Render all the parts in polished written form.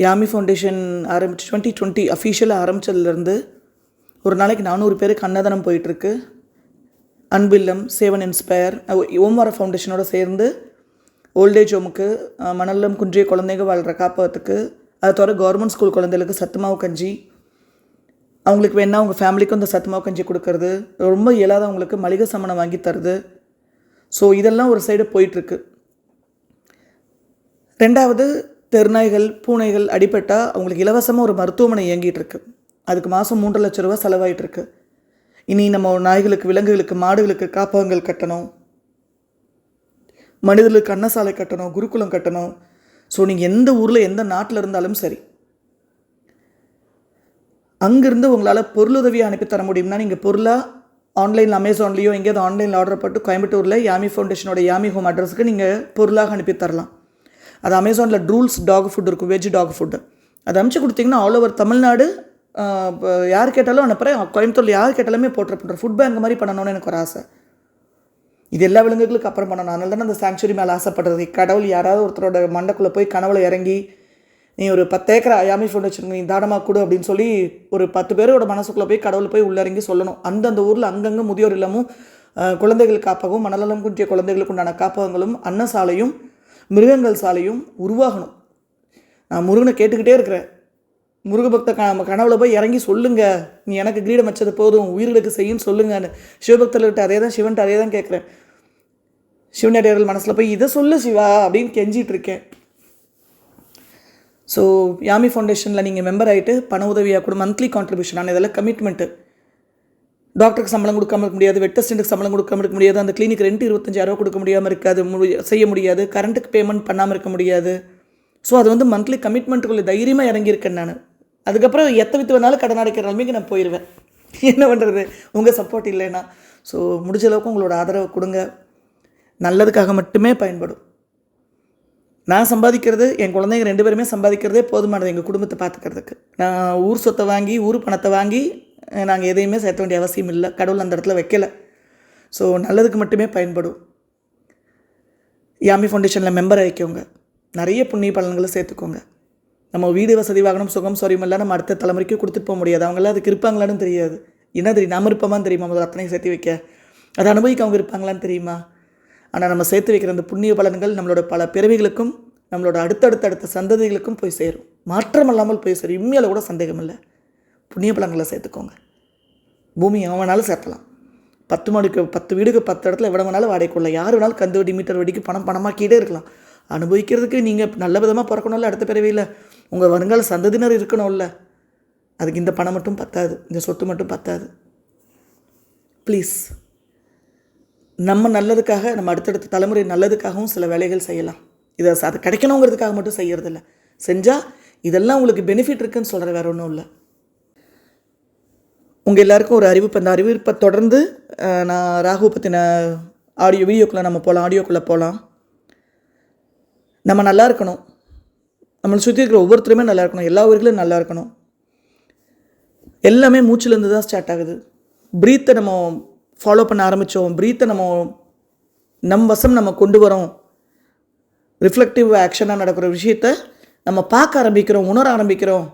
Yami foundation 2020 அஃபீஷியலாக ஆரம்பித்ததுலேருந்து ஒரு நாளைக்கு 400 பேருக்கு அன்னதானம் போயிட்டுருக்கு. அன்பில்லம், சேவன் இன்ஸ்பயர், ஓம்வார ஃபவுண்டேஷனோட சேர்ந்து ஓல்டேஜ் ஹோமுக்கு, மணல்லம் குன்றிய குழந்தைங்க வாழ்கிற காப்பகத்துக்கு, அதை தவிர கவர்மெண்ட் ஸ்கூல் குழந்தைகளுக்கு சத்துமாவு கஞ்சி, அவங்களுக்கு வேணால் அவங்க ஃபேமிலிக்கும் இந்த சத்துமாவு கஞ்சி கொடுக்கறது, ரொம்ப இயலாதவங்களுக்கு மளிகை சாமானை வாங்கி தருது. ஸோ இதெல்லாம் ஒரு சைடு போயிட்டுருக்கு. ரெண்டாவது, தெருநாய்கள், பூனைகள் அடிபட்டால் அவங்களுக்கு இலவசமாக ஒரு மருத்துவமனை இயங்கிகிட்ருக்கு. அதுக்கு மாதம் 3 லட்ச ரூபா செலவாயிட்ருக்கு. இனி நம்ம நாய்களுக்கு, விலங்குகளுக்கு, மாடுகளுக்கு காப்பகங்கள் கட்டணும், மனிதர்களுக்கு அன்னசாலை கட்டணும், குருகுலம் கட்டணும். ஸோ நீங்கள் எந்த ஊரில் எந்த நாட்டில் இருந்தாலும் சரி, அங்கேருந்து உங்களால் பொருளுதவியை அனுப்பித்தர முடியும்னா நீங்கள் பொருளாக ஆன்லைனில் அமேசான்லேயோ எங்கேயாவது ஆன்லைனில் ஆர்டர் போட்டு கோயம்புத்தூரில் யாமி ஃபவுண்டேஷனோட யாமி ஹோம் அட்ரஸுக்கு நீங்கள் பொருளாக அனுப்பித்தரலாம். அது அமேசானில் ட்ரூல்ஸ் டாக் ஃபுட் இருக்கும், வெஜ் டாக் ஃபுட்டு. அதை அனுப்பிச்சு கொடுத்தீங்கன்னா ஆல் ஓவர் தமிழ்நாடு யார் கேட்டாலும் அனுப்புகிறேன். கோயம்புத்தூரில் யார் கேட்டாலுமே போட்டுற ஃபுட் பேங்க் மாதிரி பண்ணணும்னு எனக்கு ஒரு ஆசை. இது எல்லா விலங்குகளுக்கு அப்புறம் பண்ணணும். அதனால தானே அந்த சாங்சுரி மேலே ஆசைப்படுறது. கடவுள் யாராவது ஒருத்தரோட மண்டைக்குள்ளே போய் கனவுல இறங்கி நீ ஒரு 10 ஏக்கர் யாமி ஃபவுண்டேஷன் நீ தானமாக கொடு அப்படின்னு சொல்லி ஒரு 10 பேரோட மனசுக்குள்ளே போய் கடவுள் போய் உள்ளிறங்கி சொல்லணும். அந்தந்த ஊரில் அங்கங்கே முதியோர் இல்லமும், குழந்தைகள் காப்பகம், மனநலம் குன்றிய குழந்தைகளுக்கு உண்டான காப்பகங்களும், அன்னசாலையும், மிருகங்கள் சாலையும் உருவாகணும். நான் முருகனை கேட்டுக்கிட்டே இருக்கிறேன். முருக பக்த கனவுல போய் இறங்கி சொல்லுங்கள், நீ எனக்கு கிரீடம் வச்சது போதும், உயிர்களுக்கு செய்யுன்னு சொல்லுங்கன்னு. சிவபக்தர்கிட்ட அதே தான், சிவன்ட்டு அதே தான் கேட்குறேன். சிவனடியார்கள் மனசில் போய் இதை சொல்லு சிவா அப்படின்னு கெஞ்சிகிட்டு இருக்கேன். ஸோ யாமி ஃபவுண்டேஷனில் நீங்கள் மெம்பர் ஆகிட்டு பண உதவியாக கூட மந்த்லி கான்ட்ரிபியூஷன், ஆனால் இதெல்லாம் கமிட்மெண்ட்டு. டாக்டருக்கு சம்பளம் கொடுக்காமல் இருக்க முடியாது, வெட் அசிஸ்டண்ட்டுக்கு சம்பளம் கொடுக்காமல் இருக்க முடியாது, அந்த கிளினிக் ரெண்ட் 25,000 கொடுக்க முடியாமல் இருக்காது, செய்ய முடியாது, கரண்ட்டுக்கு பேமெண்ட் பண்ணாமல் இருக்க முடியாது. ஸோ அது வந்து மந்த்லி கமிட்மெண்ட்டுக்குள்ளே தைரியமாக இறங்கியிருக்கேன் நான். அதுக்கப்புறம் வித்து வேணாலும் கடன் அடைக்கிற நிலைமைக்கு நான் போயிடுவேன். என்ன பண்ணுறது, உங்கள் சப்போர்ட் இல்லைன்னா. ஸோ முடிஞ்ச அளவுக்கு உங்களோட ஆதரவை கொடுங்க. நல்லதுக்காக மட்டுமே பயன்படும். நான் சம்பாதிக்கிறது, என் குழந்தைங்க 2 பேருமே சம்பாதிக்கிறதே போதுமானது எங்கள் குடும்பத்தை பார்த்துக்கிறதுக்கு. நான் ஊர் சொத்தை வாங்கி, ஊர் பணத்தை வாங்கி நாங்கள் எதையுமே சேர்த்த வேண்டிய அவசியம் இல்லை. கடவுள் அந்த இடத்துல வைக்கலை. ஸோ நல்லதுக்கு மட்டுமே பயன்படும். யாமி ஃபவுண்டேஷனில் மெம்பர் ஆகிக்கோங்க. நிறைய புண்ணிய பலன்களை சேர்த்துக்கோங்க. நம்ம வீடு வசதி, வாகனம், சுகம், சௌரியமெல்லாம் நம்ம அடுத்த தலைமுறைக்கு கொடுத்துட்டு போக முடியாது. அவங்களாம் அதுக்கு இருப்பாங்களான்னு தெரியாது. என்ன தெரியும், நம்ம இருப்போமான்னு தெரியுமா? முதல்ல அத்தனையும் சேர்த்து வைக்க, அதை அனுபவிக்க அவங்க இருப்பாங்களான்னு தெரியுமா? ஆனால் நம்ம சேர்த்து வைக்கிற அந்த புண்ணிய பலன்கள் நம்மளோட பல பிறவிகளுக்கும், நம்மளோட அடுத்த சந்ததிகளுக்கும் போய் சேரும். மாற்றம் இல்லாமல் போய் சேரும். இம்மையில் கூட சந்தேகம் இல்லை. புண்ணிய பலன்களை சேர்த்துக்கோங்க. பூமி எவன் வேணாலும் சேர்த்தலாம். 10 வீடுக்கு 10 இடத்துல எவ்வளோ வேணாலும் வாடகைக்குள்ள, யார் வேணாலும் கந்து வட்டி, மீட்டர் வட்டிக்கு பணமாக்கிட்டே இருக்கலாம். அனுபவிக்கிறதுக்கு நீங்கள் நல்ல விதமாக பிறக்கணும்ல. அடுத்த பிறவியில் உங்கள் வருங்கால சந்ததியினர் இருக்கணும்ல. அதுக்கு இந்த பணம் மட்டும் பத்தாது, இந்த சொத்து மட்டும் பத்தாது. ப்ளீஸ், நம்ம நல்லதுக்காக, நம்ம அடுத்தடுத்த தலைமுறை நல்லதுக்காகவும் சில வேலைகள் செய்யலாம். அது கிடைக்கணுங்கிறதுக்காக மட்டும் செய்கிறதில்ல. செஞ்சால் இதெல்லாம் உங்களுக்கு பெனிஃபிட் இருக்குதுன்னு சொல்கிற வேறு ஒன்றும் இல்லை. உங்கள் எல்லாருக்கும் ஒரு அறிவிப்பு. அந்த அறிவிப்பை தொடர்ந்து நான் ராகு பற்றின வீடியோக்குள்ளே நம்ம போகலாம், ஆடியோக்குள்ளே போகலாம். நம்ம நல்லா இருக்கணும். நம்மளை சுற்றி இருக்கிற ஒவ்வொருத்தருமே நல்லா இருக்கணும். எல்லா உயிர்களும் நல்லா இருக்கணும். எல்லாமே மூச்சிலேருந்து தான் ஸ்டார்ட் ஆகுது. ப்ரீத்தை நம்ம ஃபாலோ பண்ண ஆரம்பித்தோம். ப்ரீத்தை நம் வசம் நம்ம கொண்டு வரோம். ரிஃப்ளெக்டிவ் ஆக்ஷனாக நடக்கிற விஷயத்தை நம்ம பார்க்க ஆரம்பிக்கிறோம், உணர ஆரம்பிக்கிறோம்.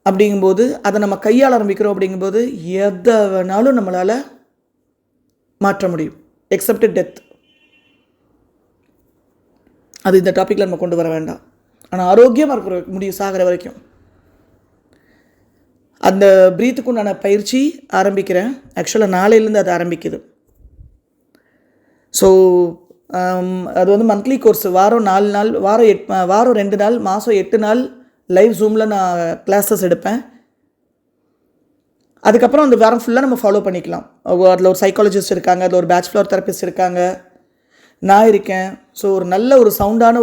அப்படிங்கும்போது அதை நம்ம கையாள ஆரம்பிக்கிறோம். அப்படிங்கும்போது எதை வேணாலும் நம்மளால் மாற்ற முடியும், எக்ஸப்ட் டெத். அது இந்த டாப்பிக்கில் நம்ம கொண்டு வர வேண்டாம். ஆனால் ஆரோக்கியமாக இருக்கிற முடியும் சாகிற வரைக்கும். அந்த ப்ரீத்துக்கு உண்டான பயிற்சி ஆரம்பிக்கிறேன். ஆக்சுவலாக நாளையிலேருந்து அது ஆரம்பிக்குது. ஸோ அது வந்து மந்த்லி கோர்ஸ். வாரம் 4 நாள், வாரம் 2 நாள், மாதம் 8 நாள் லைவ் ஜூமில் நான் கிளாஸஸ் எடுப்பேன். அதுக்கப்புறம் அந்த வாரம் ஃபுல்லாக நம்ம ஃபாலோ பண்ணிக்கலாம். அதில் ஒரு சைக்காலஜிஸ்ட் இருக்காங்க, அதில் ஒரு பேச்சுலர் தெரபிஸ்ட் இருக்காங்க, நான் இருக்கேன். ஸோ ஒரு நல்ல ஒரு சவுண்டான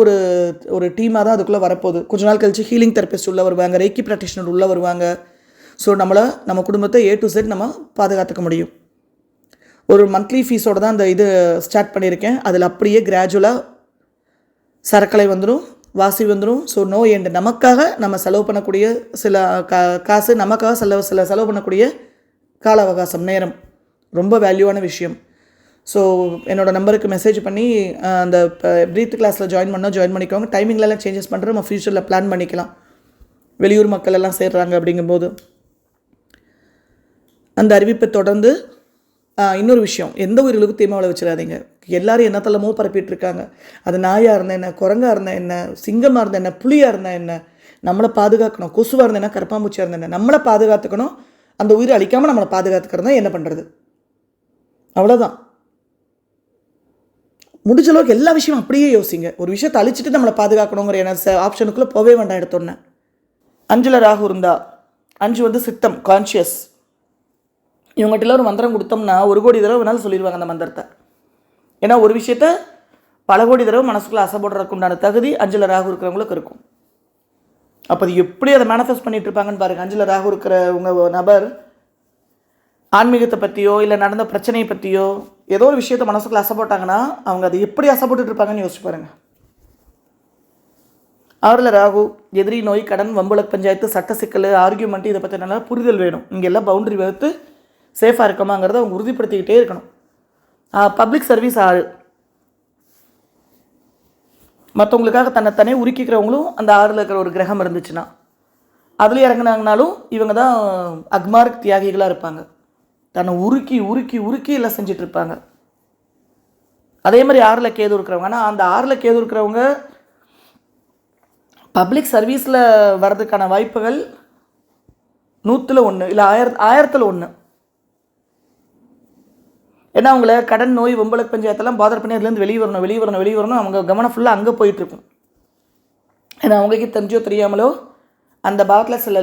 ஒரு டீமாக தான் அதுக்குள்ளே வரப்போகுது. கொஞ்ச நாள் கழிச்சு ஹீலிங் தெரபிஸ்ட் உள்ளே வருவாங்க, ரேக்கி ப்ராக்டிஷனர் உள்ளே வருவாங்க. ஸோ நம்ம குடும்பத்தை A to Z நம்ம பாதுகாத்துக்க முடியும். ஒரு மந்த்லி ஃபீஸோடு தான் அந்த இது ஸ்டார்ட் பண்ணியிருக்கேன். அதில் அப்படியே கிராஜுவலாக சரக்கலை வந்துடும், வாசி வந்துடும். So no end. நமக்காக நம்ம செலவு பண்ணக்கூடிய சில காசு, நமக்காக செலவு பண்ணக்கூடிய கால அவகாசம், நேரம் ரொம்ப வேல்யூவான விஷயம். ஸோ என்னோடய நம்பருக்கு மெசேஜ் பண்ணி அந்த ப்ரீத் கிளாஸில் ஜாயின் பண்ணிக்கோங்க. டைமிங்லலாம் சேஞ்சஸ் பண்ணுறோம், நம்ம ஃப்யூச்சரில் பிளான் பண்ணிக்கலாம். வெளியூர் மக்கள் எல்லாம் சேர்றாங்க. அப்படிங்கும்போது அந்த அறிவிப்பை தொடர்ந்து இன்னொரு விஷயம், எந்த உயிர்களுக்கும் தீமை விளைவிச்சிடாதீங்க. எல்லாரும் என்னத்தெல்லாமோ பரப்பிட்டு இருக்காங்க. அது நாயாக இருந்தால் என்ன, குரங்காக இருந்தால் என்ன, சிங்கமாக இருந்தால் என்ன, புலியாக இருந்தால் என்ன, நம்மளை பாதுகாக்கணும். கொசுவாக இருந்தால் என்ன, கரப்பாம்பூச்சியாக இருந்தால் என்ன, நம்மளை பாதுகாத்துக்கணும். அந்த உயிரை அழிக்காமல் நம்மளை பாதுகாத்துக்கிறதா என்ன பண்ணுறது, அவ்வளோதான். முடிஞ்ச அளவுக்கு எல்லா விஷயமும் அப்படியே யோசிங்க. ஒரு விஷயத்தை அழிச்சிட்டு நம்மளை பாதுகாக்கணுங்கிற ஆப்ஷனுக்குள்ளே போவே வேண்டாம் எடுத்தோன்னே. 5ல் ராகு இருந்தா, 5 வந்து சித்தம், கான்ஷியஸ். இவங்ககிட்ட ஒரு மந்திரம் கொடுத்தோம்னா 1 கோடி தடவை வேணாலும் சொல்லிடுவாங்க அந்த மந்திரத்தை. ஏன்னா ஒரு விஷயத்த பல கோடி தடவை மனசுக்குள்ளே அசைப்படுறதுக்கு உண்டான தகுதி 5ல் ராகு இருக்கிறவங்களுக்கு இருக்கும். அப்போ அது எப்படி அதை மேனிஃபெஸ்ட் பண்ணிட்டு இருப்பாங்கன்னு பாருங்கள். 5ல் ராகு இருக்கிற உங்கள் நபர் ஆன்மீகத்தை பற்றியோ இல்லை நடந்த பிரச்சனையை பற்றியோ ஏதோ ஒரு விஷயத்தை மனசுக்குள்ள அசைப்போட்டாங்கன்னா அவங்க அதை எப்படி அசைப்பட்டு இருப்பாங்கன்னு யோசிச்சு பாருங்கள். 6ல் ராகு, எதிரி, நோய், கடன், வம்புலக் பஞ்சாயத்து, சட்ட சிக்கல், ஆர்கியூமெண்ட், இதை பற்றி நல்லா புரிதல் வேணும். இங்கே எல்லாம் பவுண்டரி வகுத்து சேஃபாக இருக்கமாங்கிறத அவங்க உறுதிப்படுத்திக்கிட்டே இருக்கணும். பப்ளிக் சர்வீஸ் 6, மற்றவங்களுக்காக தன்னைத்தானே உருக்கிக்கிறவங்களும் அந்த 6ல் இருக்கிற ஒரு கிரகம் இருந்துச்சுன்னா அதுலேயும் இறங்கினாங்கனாலும் இவங்க தான் அக்மார்க் தியாகிகளாக இருப்பாங்க. தன்னை உருக்கி உருக்கி உருக்கி எல்லாம் செஞ்சுட்டு இருப்பாங்க. அதே மாதிரி 6ல் கேது இருக்கிறவங்க, ஆனால் அந்த 6ல் கேது இருக்கிறவங்க பப்ளிக் சர்வீஸில் வர்றதுக்கான வாய்ப்புகள் 100ல் 1 இல்லை 1000ல் 1. ஏன்னா அவங்கள கடன், நோய், வம்புலக் பஞ்சாயத்தெல்லாம் பாதர் பண்ணி அதுலேருந்து வெளியே வரணும். அவங்க கவனம் ஃபுல்லாக அங்கே போயிட்டுருக்கும். ஏன்னா அவங்களுக்கே தெரிஞ்சோ தெரியாமலோ அந்த பாவத்தில் சில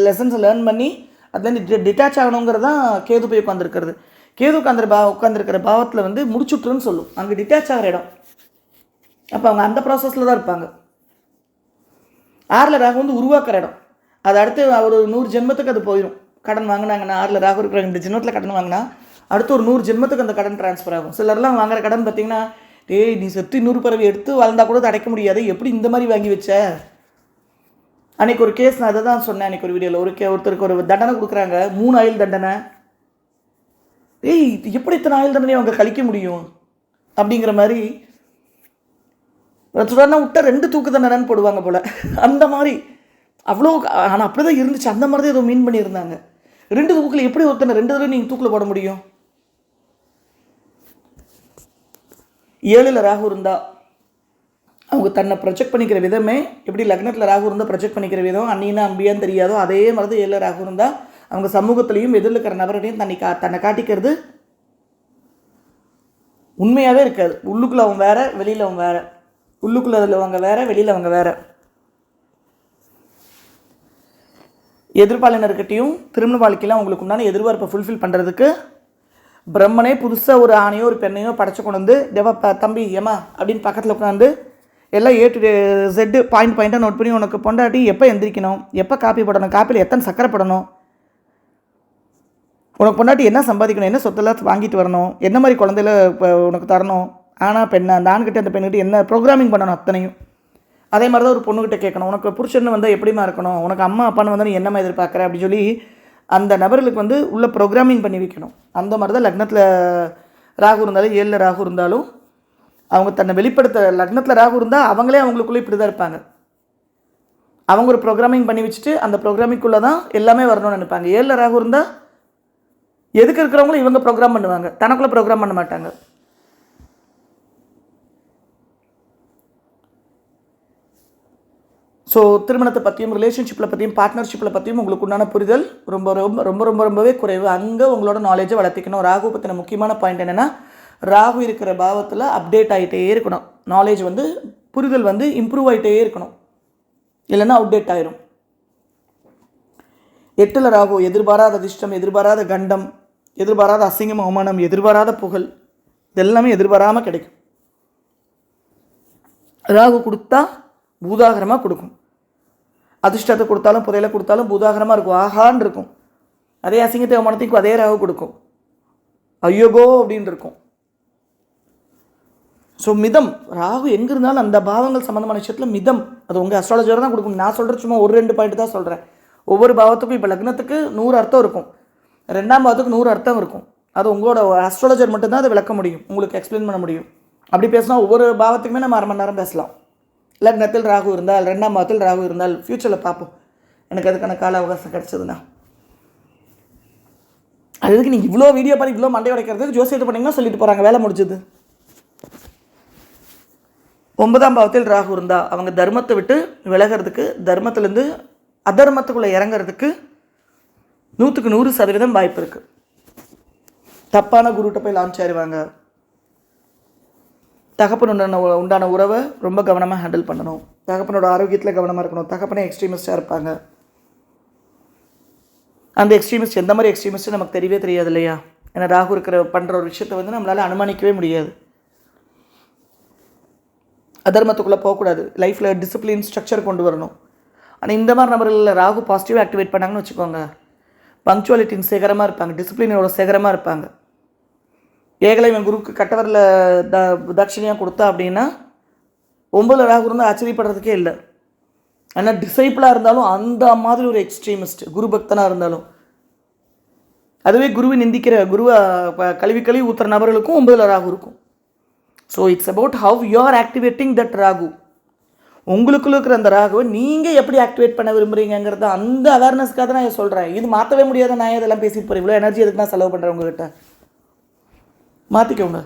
லெசன்ஸை லேர்ன் பண்ணி அதுலேருந்து டிட்டாச் ஆகணுங்கிறது தான் கேது போய் உட்காந்துருக்கிறது. கேது உட்காந்துருக்கிற பாவத்தில் வந்து முடிச்சுட்டுருன்னு சொல்லும். அங்கே டிட்டாச் ஆகிற இடம். அப்போ அவங்க அந்த ப்ராசஸில் தான் இருப்பாங்க. 6ல் ராகு வந்து உருவாக்குற இடம். அது அடுத்து ஒரு 100 ஜென்மத்துக்கு அது போயிடும். கடன் வாங்கினாங்கன்னா 6ல் ராகு இருக்கிற 2 ஜென்மத்தில் கடன் வாங்கினா அடுத்து ஒரு 100 ஜென்மத்துக்கு அந்த கடன் ட்ரான்ஸ்ஃபர் ஆகும். சிலர்லாம் வாங்குற கடன் பார்த்திங்கன்னா, நீ செத்து 100 பறவை எடுத்து வாழ்ந்தால் கூட அடைக்க முடியாது, எப்படி இந்த மாதிரி வாங்கி வச்ச. அன்றைக்கி ஒரு கேஸ் நான் அதை தான் சொன்னேன். அன்றைக்கி ஒரு வீடியோவில் ஒருத்தருக்கு ஒரு தண்டனை கொடுக்குறாங்க, 3 ஆயுள் தண்டனை. எப்படி இத்தனை ஆயுள் தண்டனை அவங்க கழிக்க முடியும் அப்படிங்கிற மாதிரி சொன்னா விட்டா 2 தூக்கு தண்டனைன்னு போடுவாங்க போல். அந்த மாதிரி அவ்வளோ, ஆனால் அப்படி தான் இருந்துச்சு. அந்த மாதிரி தான் ஏதோ மீன் பண்ணியிருந்தாங்க. 2 தூக்கில் எப்படி ஒருத்தனை 2 தடவை நீங்கள் தூக்கில் போட முடியும்? 7ல் ராகு இருந்தால் அவங்க தன்னை ப்ரொஜெக்ட் பண்ணிக்கிற விதமே எப்படி லக்னத்தில் ராகு இருந்தால் ப்ரொஜெக்ட் பண்ணிக்கிற விதம் அண்ணினா அம்பியான்னு தெரியாதோ அதே மாதிரி தான் 7ல் ராகு இருந்தால் அவங்க சமூகத்துலேயும் எதிரில் இருக்கிற நபரையும் தன்னை காட்டிக்கிறது உண்மையாகவே இருக்காது. உள்ளுக்குள்ளே அவங்க வேறு, வெளியில் அவங்க வேறு. உள்ளுக்குள்ளே அவங்க வேறு, வெளியில் அவங்க வேறு. எதிர்பாலினர்கிட்டையும் திருமண வாழ்க்கையில் அவங்களுக்கு உண்டான எதிர்பார்ப்பை ஃபுல்ஃபில் பண்ணுறதுக்கு பிரம்மனே புதுசாக ஒரு ஆணையோ ஒரு பெண்ணையோ படைச்சு கொண்டு வந்து தம்பி ஏமா அப்படின்னு பக்கத்தில் உட்காந்து எல்லாம் A to Z பாயிண்டாக நோட் பண்ணி உனக்கு பொண்டாட்டி எப்போ எந்திரிக்கணும், எப்போ காப்பி போடணும், காப்பியில் எத்தனை சக்கரை போடணும், உனக்கு பொண்டாட்டி என்ன சம்பாதிக்கணும், என்ன சொத்தெல்லாம் வாங்கிட்டு வரணும், என்ன மாதிரி குழந்தையில உனக்கு தரணும், ஆனா பெண்ணா, அந்த ஆண்கிட்ட அந்த பெண்ணுக்கிட்ட என்ன ப்ரோக்ராமிங் பண்ணணும் அத்தனையும். அதே மாதிரி தான் ஒரு பொண்ணுக்கிட்ட கேட்கணும், உனக்கு புருஷன்னு வந்தால் எப்படிமா இருக்கணும், உனக்கு அம்மா அப்பான்னு வந்தால் நீ என்னம்மா எதிர்பார்க்குற அப்படின்னு சொல்லி அந்த நபர்களுக்கு வந்து உள்ள ப்ரோக்ராமிங் பண்ணி வைக்கணும். அந்த மாதிரி தான் லக்னத்தில் ராகு இருந்தாலும் 7ல் ராகு இருந்தாலும் அவங்க தன்னை வெளிப்படுத்த லக்னத்தில் ராகு இருந்தால் அவங்களே அவங்களுக்குள்ளே இப்படி தான் இருப்பாங்க. அவங்க ஒரு ப்ரோக்ராமிங் பண்ணி வச்சுட்டு அந்த ப்ரோக்ராமிங்குள்ளே தான் எல்லாமே வரணும்னு நினைப்பாங்க. 7ல் ராகு இருந்தால் எதுக்கு இருக்கிறவங்களும் இவங்க ப்ரோக்ராம் பண்ணுவாங்க, தனக்குள்ளே ப்ரோக்ராம் பண்ண மாட்டாங்க. ஸோ திருமணத்தை பற்றியும் ரிலேஷன்ஷிப்பில் பற்றியும் பார்ட்னர்ஷிப்பில் பற்றியும் உங்களுக்கு உண்டான புரிதல் ரொம்பவே குறைவு. அங்கே உங்களோட நாலேஜை வளர்த்திக்கணும். ராகு பற்றின முக்கியமான பாயிண்ட் என்னென்னா, ராகு இருக்கிற பாவத்தில் அப்டேட் ஆகிட்டே இருக்கணும். நாலேஜ் வந்து புரிதல் வந்து இம்ப்ரூவ் ஆகிட்டே இருக்கணும், இல்லைன்னா அப்டேட் ஆகிரும். 8ல் ராகு எதிர்பாராத அதிர்ஷ்டம், எதிர்பாராத கண்டம், எதிர்பாராத அசிங்கம், அவமானம், எதிர்பாராத புகழ், இதெல்லாமே எதிர்பாராமல் கிடைக்கும். ராகு கொடுத்தா பூதாகரமாக கொடுக்கும். அதிர்ஷ்டத்தை கொடுத்தாலும் புதையில கொடுத்தாலும் பூதாகரமாக இருக்கும், ஆகான்னு இருக்கும். அதே அசிங்கத்தை அவமானத்தையும் அதே ராகு கொடுக்கும், ஐயோகோ அப்படின்னு இருக்கும். ஸோ மிதம், ராகு எங்கே இருந்தாலும் அந்த பாவங்கள் சம்மந்தமான விஷயத்தில் மிதம் அது உங்கள் அஸ்ட்ராலஜரை தான் கொடுக்கும். நான் சொல்கிறேன் சும்மா 1-2 பாயிண்ட் தான் சொல்கிறேன். ஒவ்வொரு பாவத்துக்கும் இப்போ லக்னத்துக்கு 100 அர்த்தம் இருக்கும், 2ஆம் பாவத்துக்கு 100 அர்த்தம் இருக்கும். அது உங்களோட அஸ்ட்ராலஜர் மட்டும்தான் அதை விளக்க முடியும், உங்களுக்கு எக்ஸ்பிளைன் பண்ண முடியும். அப்படி பேசினா ஒவ்வொரு பாவத்துக்குமே நம்ம 1/2 மணி நேரம் பேசலாம். லக்னத்தில் ராகு இருந்தால், 2ஆம் பாவத்தில் ராகு இருந்தால், ஃப்யூச்சரில் பார்ப்போம். எனக்கு அதுக்கான கால அவகாசம் கிடச்சதுண்ணா. அதுக்கு நீங்கள் இவ்வளோ வீடியோ பண்ணி இவ்வளோ மண்டை உடைக்கிறதுக்கு ஜோசியத்தை பண்ணிங்கன்னா சொல்லிட்டு போகிறாங்க, வேலை முடிஞ்சது. 9ஆம் பாவத்தில் ராகு இருந்தால் அவங்க தர்மத்தை விட்டு விலகிறதுக்கு, தர்மத்திலேருந்து அதர்மத்துக்குள்ளே இறங்கிறதுக்கு 100க்கு 100% வாய்ப்பு இருக்குது. தப்பான குருட்ட போய் லான்ச் ஆயிடுவாங்க. தகப்பன் உண்டான உறவை ரொம்ப கவனமாக ஹேண்டில் பண்ணணும். தகப்பனோட ஆரோக்கியத்தில் கவனமாக இருக்கணும். தகப்பனே எக்ஸ்ட்ரீமிஸ்டாக இருப்பாங்க. அந்த எக்ஸ்ட்ரீமிஸ்ட் எந்த மாதிரி எக்ஸ்ட்ரீமிஸ்ட்டு நமக்கு தெரியவே தெரியாது இல்லையா? ஏன்னா ராகு பண்ணுற ஒரு விஷயத்தை நம்மளால் அனுமானிக்கவே முடியாது. அதர்மத்துக்குள்ளே போகக்கூடாது. லைஃப்பில் டிசிப்ளின் ஸ்ட்ரக்சர் கொண்டு வரணும். ஆனால் இந்த மாதிரி நபர்களில் ராகு பாசிட்டிவாக ஆக்டிவேட் பண்ணாங்கன்னு வச்சுக்கோங்க, பங்க்சுவாலிட்டின் சேகரமாக இருப்பாங்க, டிசிப்ளினோட சேகரமாக இருப்பாங்க. ஏகலைவன் குருக்கு கட்டவரில் தட்சிணியாக கொடுத்தா அப்படின்னா 9 ராகு இருந்தால் ஆச்சரியப்படுறதுக்கே இல்லை. ஆனால் டிசைப்பிளாக இருந்தாலும் அந்த மாதிரி ஒரு எக்ஸ்ட்ரீமிஸ்ட் குரு பக்தனாக இருந்தாலும், அதுவே குருவை நிந்திக்கிற குருவை கழுவி ஊற்றுற நபர்களுக்கும் 9 ராகு இருக்கும். So it's about how you are activating that Rahu. உங்களுக்குள்ள இருக்கிற அந்த ராகுவை நீங்கள் எப்படி ஆக்டிவேட் பண்ண விரும்புகிறீங்கிறது அந்த அவேர்னஸ்க்காக தான் நான் சொல்கிறேன். இது மாற்றவே முடியாத நான் இதெல்லாம் பேசிட்டு போகிறேன். இவ்வளோ எனர்ஜி எதுக்கு நான் செலவு பண்ணுறேன் உங்கள்கிட்ட? மாற்றிக்கோங்க.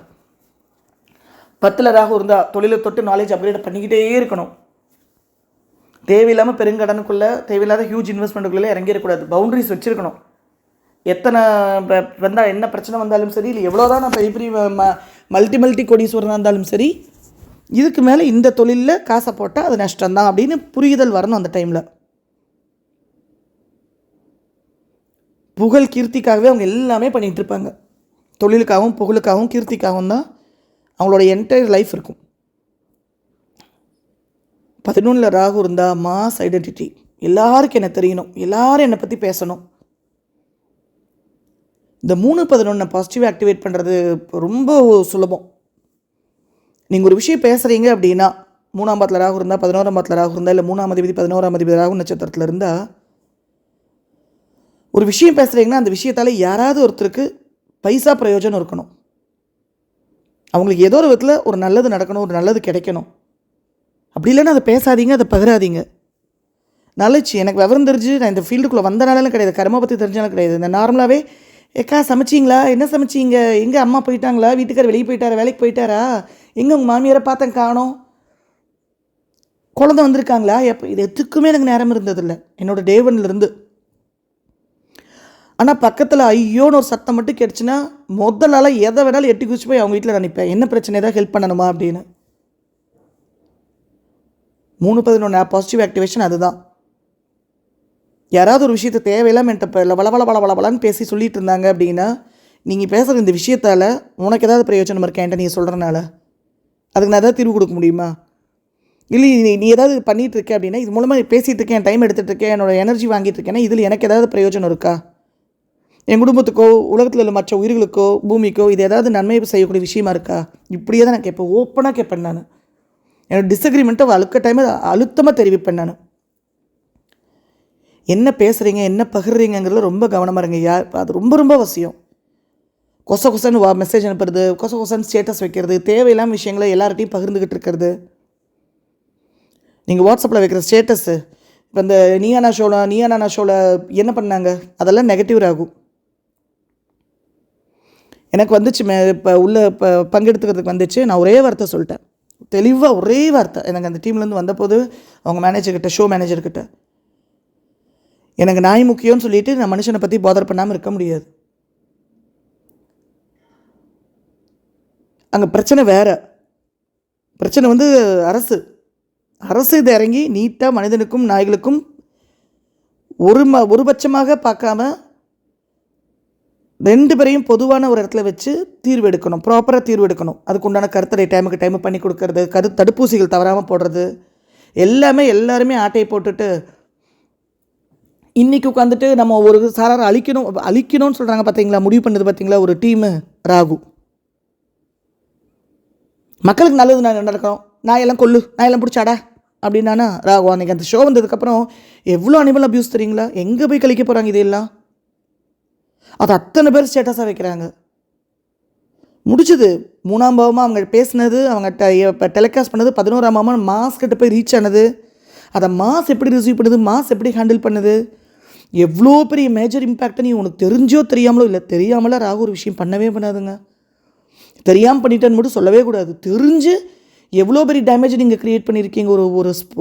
10ல் ராகு இருந்தால் தொழிலை தொட்டு நாலேஜ் அப்கிரேட் பண்ணிக்கிட்டே இருக்கணும். தேவையில்லாமல் பெருங்கடனுக்குள்ளே தேவையில்லாத ஹியூஜ் இன்வெஸ்ட்மெண்ட்டுக்குள்ளே இறங்கிடக்கூடாது. பவுண்டரிஸ் வச்சுருக்கணும். எத்தனை வந்தால் என்ன பிரச்சனை வந்தாலும் சரி, இல்லை எவ்வளோதான் நான் பெரிய பெரிய மல்டி கோடீஸ்வரனாக இருந்தாலும் சரி, இதுக்கு மேலே இந்த தொழிலில் காசை போட்டால் அது நஷ்டம்தான் அப்படின்னு புரிதல் வரணும். அந்த டைமில் புகழ் கீர்த்திக்காகவே அவங்க எல்லாமே பண்ணிகிட்ருப்பாங்க. தொழிலுக்காகவும் புகழுக்காகவும் கீர்த்திக்காகவும் தான் அவங்களோட என்டையர் லைஃப் இருக்கும். 11ல் ராகு இருந்தால் மாஸ் ஐடென்டிட்டி, எல்லாருக்கும் என்ன தெரியணும், எல்லாரும் என்னை பற்றி பேசணும். இந்த 3-11 பாசிட்டிவ் ஆக்டிவேட் பண்ணுறது ரொம்ப சுலபம். நீங்கள் ஒரு விஷயம் பேசுகிறீங்க அப்படின்னா, 3ஆம் பாவத்தில் ராகு இருந்தால், 11ஆம் பாவத்தில் ராகு இருந்தால், இல்லை 3ஆம் அதிபதி 11ஆம் அதிபதி ராகு நட்சத்திரத்தில் இருந்தால், ஒரு விஷயம் பேசுகிறீங்கன்னா அந்த விஷயத்தால் யாராவது ஒருத்தருக்கு பைசா பிரயோஜனம் இருக்கணும். அவங்களுக்கு ஏதோ ஒரு விதத்தில் ஒரு நல்லது நடக்கணும், ஒரு நல்லது கிடைக்கணும். அப்படி இல்லைன்னா அதை பேசாதீங்க, அதை பகிராதீங்க. நாலேஜ் எனக்கு விவரம் தெரிஞ்சு நான் இந்த ஃபீல்டுக்குள்ளே வந்தனாலும் கிடையாது, கர்மா பற்றி தெரிஞ்சாலும் கிடையாது. இந்த நார்மலாகவே ஏக்கா சமைச்சிங்களா, என்ன சமைச்சிங்க, எங்கே அம்மா போயிட்டாங்களா, வீட்டுக்கார் வெளியே போயிட்டாரா, வேலைக்கு போயிட்டாரா, எங்கே உங்கள் மாமியாரை பார்த்தேன் காணோம், குழந்தை வந்திருக்காங்களா, எப்போ, இது எதுக்குமே எனக்கு நேரம் இருந்ததில்லை என்னோடய டே ஒன்லேருந்து. ஆனால் பக்கத்தில் ஐயோன்னு ஒரு சத்தம் மட்டும் கேட்டுச்சுன்னா முதலால் எதை வேணாலும் எட்டி குதிச்சு போய் அவங்க வீட்டில் நினைப்பேன், என்ன பிரச்சனை ஏதாவது ஹெல்ப் பண்ணணுமா அப்படின்னு. 3-11 பாசிட்டிவ் ஆக்டிவேஷன் அதுதான். யாராவது ஒரு விஷயத்தை தேவையில்லாமல் என்கிட்ட வளவளன்னு பேசி சொல்லிட்டு இருந்தாங்க அப்படின்னா, நீங்கள் பேசுகிற இந்த விஷயத்தால் உனக்கு ஏதாவது பிரயோஜனம் இருக்கா என்கிட்ட நீங்கள் சொல்கிறனால, அதுக்கு நான் ஏதாவது தீர்வு கொடுக்க முடியுமா? இல்லை நீ ஏதாவது பண்ணிகிட்டு இருக்கேன் அப்படின்னா, இது மூலமாக பேசிகிட்டு இருக்கேன், டைம் எடுத்துகிட்டு இருக்கேன், என்னோடய எனர்ஜி வாங்கிட்டு இருக்கேன்னா இதில் எனக்கு ஏதாவது பிரயோஜனம் இருக்கா? என் குடும்பத்துக்கோ உலகத்தில் உள்ள மற்ற உயிர்களுக்கோ பூமிக்கோ இது ஏதாவது நன்மை செய்யக்கூடிய விஷயமா இருக்கா? இப்படியே தான் நான் கேட்பேன், ஓப்பனாக கேட்பேன். நான் என்னோடய டிஸ்அக்ரிமெண்ட்டை அழுத்தமாக தெரிவிப்பேன். நான் என்ன பேசுகிறீங்க, என்ன பகிர்றீங்கிறதுல ரொம்ப கவனமாக இருங்க. அது ரொம்ப ரொம்ப அவசியம். கொசன்னு மெசேஜ் அனுப்புறது, கொசன்னு ஸ்டேட்டஸ் வைக்கிறது, தேவையில்லாமல் விஷயங்களை எல்லார்ட்டையும் பகிர்ந்துக்கிட்டு இருக்கிறது. நீங்கள் வாட்ஸ்அப்பில் வைக்கிற ஸ்டேட்டஸ்ஸு, இப்போ இந்த நீயானா ஷோவில் என்ன பண்ணாங்க, அதெல்லாம் நெகட்டிவ் ஆகும். எனக்கு வந்துச்சு, இப்போ பங்கெடுத்துக்கிறதுக்கு வந்துச்சு. நான் ஒரே வார்த்தை சொல்லிட்டேன், தெளிவாக ஒரே வார்த்தை. எனக்கு அந்த டீம்லேருந்து வந்தபோது அவங்க மேனேஜர்கிட்ட, ஷோ மேனேஜர்கிட்ட, எனக்கு நாய் முக்கியம்னு சொல்லிட்டு நான் மனுஷனை பற்றி பாதர் பண்ணாமல் இருக்க முடியாது. அங்கே பிரச்சனை வேறு. பிரச்சனை அரசு இதை இறங்கி நீட்டாக மனிதனுக்கும் நாய்களுக்கும் ஒருபட்சமாக பார்க்காம 2 பேரையும் பொதுவான ஒரு இடத்துல வச்சு தீர்வு எடுக்கணும், ப்ராப்பராக தீர்வு எடுக்கணும். அதுக்கு உண்டான கருத்தடை டைமுக்கு பண்ணி கொடுக்கறது, தடுப்பூசிகள் தவறாமல் போடுறது, எல்லாருமே ஆட்டையை போட்டுட்டு இன்றைக்கி உட்காந்துட்டு நம்ம ஒரு சாராரை அழிக்கணும்னு சொல்கிறாங்க பார்த்தீங்களா, முடிவு பண்ணது பார்த்தீங்களா ஒரு டீமு ராகு. மக்களுக்கு நல்லது நடக்கணும், நாயெல்லாம் பிடிச்சாடா அப்படின்னா ராகு. அன்றைக்கி அந்த ஷோ வந்ததுக்கப்புறம் எவ்வளோ அனிமல் அப்யூஸ் தெரியுங்களா, எங்கே போய் கழிக்க போகிறாங்க இதெல்லாம். அது அத்தனை பேர் ஸ்டேட்டஸாக வைக்கிறாங்க. முடிச்சது 3ஆம் பாவமாக அவங்க பேசினது, அவங்க இப்போ டெலிகாஸ்ட் பண்ணது, 11ஆம் பாவமாக மாஸ்கிட்ட போய் ரீச் ஆனது, அதை மாஸ் எப்படி ரிசீவ் பண்ணுது, மாஸ் எப்படி ஹேண்டில் பண்ணுது, எவ்வளோ பெரிய மேஜர் இம்பேக்டை நீ உனக்கு தெரிஞ்சோ தெரியாமலோ, இல்லை தெரியாமல ராகு ஒரு விஷயம் பண்ணவே பண்ணாதுங்க. தெரியாமல் பண்ணிட்டேன்னு மட்டும் சொல்லவே கூடாது. தெரிஞ்சு எவ்வளோ பெரிய டேமேஜ் நீங்கள் க்ரியேட் பண்ணியிருக்கீங்க.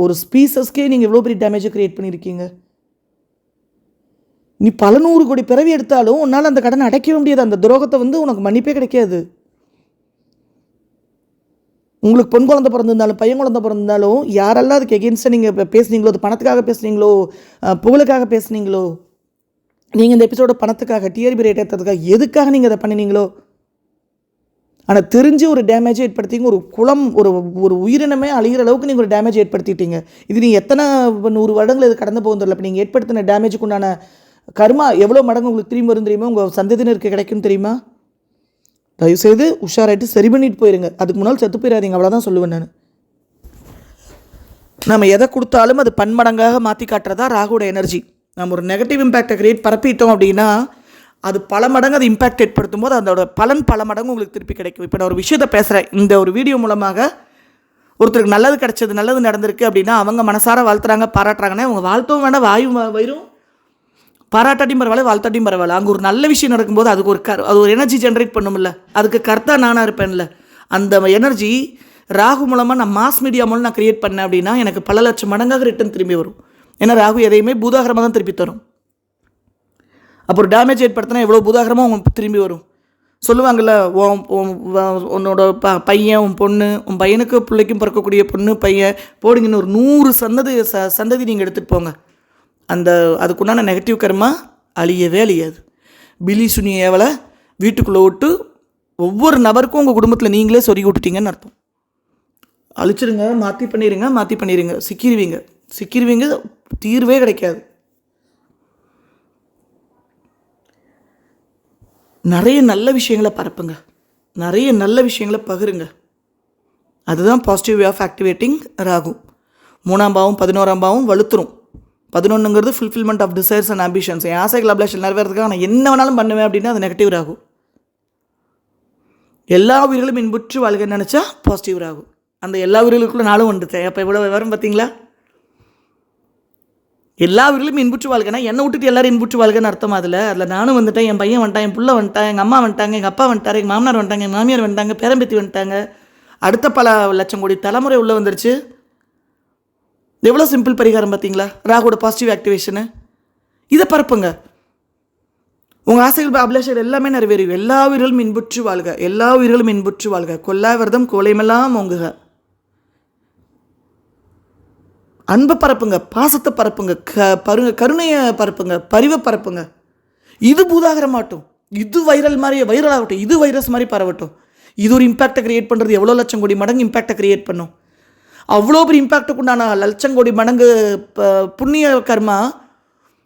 ஒரு ஸ்பீசஸ்க்கே நீங்கள் எவ்வளோ பெரிய டேமேஜை க்ரியேட் பண்ணியிருக்கீங்க. நீ பல 100 கோடி பிறவி எடுத்தாலும் உன்னால் அந்த கடனை அடைக்கவே முடியாது. அந்த துரோகத்தை உனக்கு மன்னிப்பே கிடைக்காது. உங்களுக்கு பொன் குழந்தை பிறந்திருந்தாலும் பையன் குழந்தை பிறந்திருந்தாலும் யாரெல்லாம் அதுக்கு எகென்ஸ்டாக நீங்கள் பேசுனீங்களோ, அது பணத்துக்காக பேசுனீங்களோ, புகழுக்காக பேசுனீங்களோ, நீங்கள் இந்த எபிசோட பணத்துக்காக, டிஆர்பி ரேட் ஏற்றுறதுக்காக, எதுக்காக நீங்கள் அதை பண்ணினீங்களோ, ஆனால் தெரிஞ்சு ஒரு டேமேஜை ஏற்படுத்திங்க. ஒரு குளம், ஒரு உயிரினமே அழிகிற அளவுக்கு நீங்கள் ஒரு டேமேஜ் ஏற்படுத்திட்டீங்க. இது நீங்கள் எத்தனை 100 வருடங்கள் இது கடந்து போகும் தெரியல. இப்போ நீங்கள் ஏற்படுத்தின டேமேஜுக்கு உண்டான கர்மா எவ்வளோ மடங்கு உங்களுக்கு திரும்பி வரும் தெரியுமா, உங்கள் சந்ததியினருக்கு கிடைக்கும் தெரியுமா. தயவுசெய்து உஷாராயிட்டு சரி பண்ணிட்டு போயிருங்க. அதுக்கு முன்னால் செத்து போயிடாதீங்க. அவ்வளோதான் சொல்லுவேன் நான். நம்ம எதை கொடுத்தாலும் அது பன்மடங்காக மாற்றி காட்டுறதா ராகுவோட எனர்ஜி. நம்ம ஒரு நெகட்டிவ் இம்பேக்டை கிரியேட் பரப்பிட்டோம் அப்படின்னா அது பல மடங்கு அது இம்பேக்ட் ஏற்படுத்தும் போது அதோட பலன் பல மடங்கு உங்களுக்கு திருப்பி கிடைக்கும். இப்போ நான் ஒரு விஷயத்தை பேசுகிறேன். இந்த ஒரு வீடியோ மூலமாக ஒருத்தருக்கு நல்லது கிடைச்சது, நல்லது நடந்திருக்கு அப்படின்னா அவங்க மனசார வாழ்த்துறாங்க, பாராட்டுறாங்கன்னா அவங்க வாழ்த்தவும் வேண்டாம், வாயும் வயிறும் பாராட்டாட்டியும் பரவாயில்ல, வாழ்த்தாட்டியும் பரவாயில்ல. அங்கே ஒரு நல்ல விஷயம் நடக்கும்போது அதுக்கு அது ஒரு எனர்ஜி ஜென்ரேட் பண்ணும்ல, அதுக்கு கர்த்தா நானாக இருப்பேன்ல. அந்த எனர்ஜி ராகு மூலமாக நான் மாஸ் மீடியா மூலம் நான் க்ரியேட் பண்ணேன் அப்படின்னா எனக்கு பல லட்சம் மடங்காக ரிட்டர்ன் திரும்பி வரும். ஏன்னா ராகு எதையுமே பூதாகரமாக தான் திருப்பி தரும். அப்போ ஒரு டேமேஜ் ஏற்படுத்தினா எவ்வளோ பூதாகரமாக உங்களுக்கு திரும்பி வரும். சொல்லுவாங்கள்ல, உன்னோட பையன், உன் பொண்ணு, உன் பையனுக்கு பிள்ளைக்கும் பிறக்கக்கூடிய பொண்ணு பையன் போடுங்கன்னு ஒரு 100 சந்ததி நீங்கள் எடுத்துகிட்டு போங்க. அதுக்குண்டான நெகட்டிவ் கர்மா அழியவே அழியாது. பிலி சுனியவளை வீட்டுக்குள்ளே விட்டு ஒவ்வொரு நபருக்கும் உங்கள் குடும்பத்தில் நீங்களே சொருகி விட்டுட்டீங்கன்னு அர்த்தம். அழிச்சிருங்க, மாற்றி பண்ணிடுங்க, சிக்கிடுவீங்க, தீர்வே கிடைக்காது. நிறைய நல்ல விஷயங்களை பரப்புங்க, நிறைய நல்ல விஷயங்களை பகிருங்க. அதுதான் positive way of activating Rahu. 3ஆம் பாவம் 11ஆம் பாவம் வலுத்துரும். 11ங்கிறது fulfilment of desires and ambitions. என் ஆசைகள் அபிலாஷன் நிறைவேறதுக்காக நான் என்ன வேணாலும் பண்ணுவேன் அப்படின்னா அது நெகட்டிவ் ராகு. எல்லா உயிர்களும் இன்புற்று வாழ்க்கைன்னு நினச்சா பாசிட்டிவ் ராகு. அந்த எல்லா உயிர்களுக்குள்ள நாளும் வந்துட்டேன். அப்போ இவ்வளோ விவரம் பார்த்தீங்களா? எல்லா உயிர்களும் இன்புற்று வாழ்க்கைனா என்னை விட்டுட்டு எல்லோரும் இன்புற்று வாழ்க்கைன்னு அர்த்தம். அதில் நானும் வந்துட்டேன், என் பையன் வந்துட்டான், என் பிள்ளை வந்துட்டான், எங்கள் அம்மா வந்துட்டாங்க, எங்கள் அப்பா வந்துட்டார், எங்கள் மாமனார் வந்துட்டாங்க, எங்கள் மாமியார் வந்துட்டாங்க, பேரம்பேத்தி வந்துட்டாங்க, அடுத்த பல லட்சம் கோடி தலைமுறை உள்ளே வந்துருச்சு. எவ்வளோ சிம்பிள் பரிகாரம் பார்த்தீங்களா ராகுவோட பாசிட்டிவ் ஆக்டிவேஷனு. இதை பரப்புங்க. உங்கள் ஆசைகள் அபிலாஷைகள் எல்லாமே நிறைவேறும். எல்லா உயிர்களும் இன்புற்று வாழ்க, எல்லா உயிர்களும் இன்புற்று வாழ்க, கொல்லாவிரதம் கோலைமெல்லாம் ஓங்குக. அன்பை பரப்புங்க, பாசத்தை பரப்புங்க, கருணையை பரப்புங்க, பரிவை பரப்புங்க. இது பூதாகரமாகட்டும், இது வைரலாகட்டும், இது வைரஸ் மாதிரி பரவட்டும். இது ஒரு இம்பேக்டை கிரியேட் பண்ணுறது எவ்வளோ லட்சம் கோடி மடங்கு இம்பேக்டை கிரியேட் பண்ணும். அவ்வளோ பெரிய இம்பேக்டுக்கு உண்டான லட்சம் கோடி மடங்கு புண்ணிய கர்மா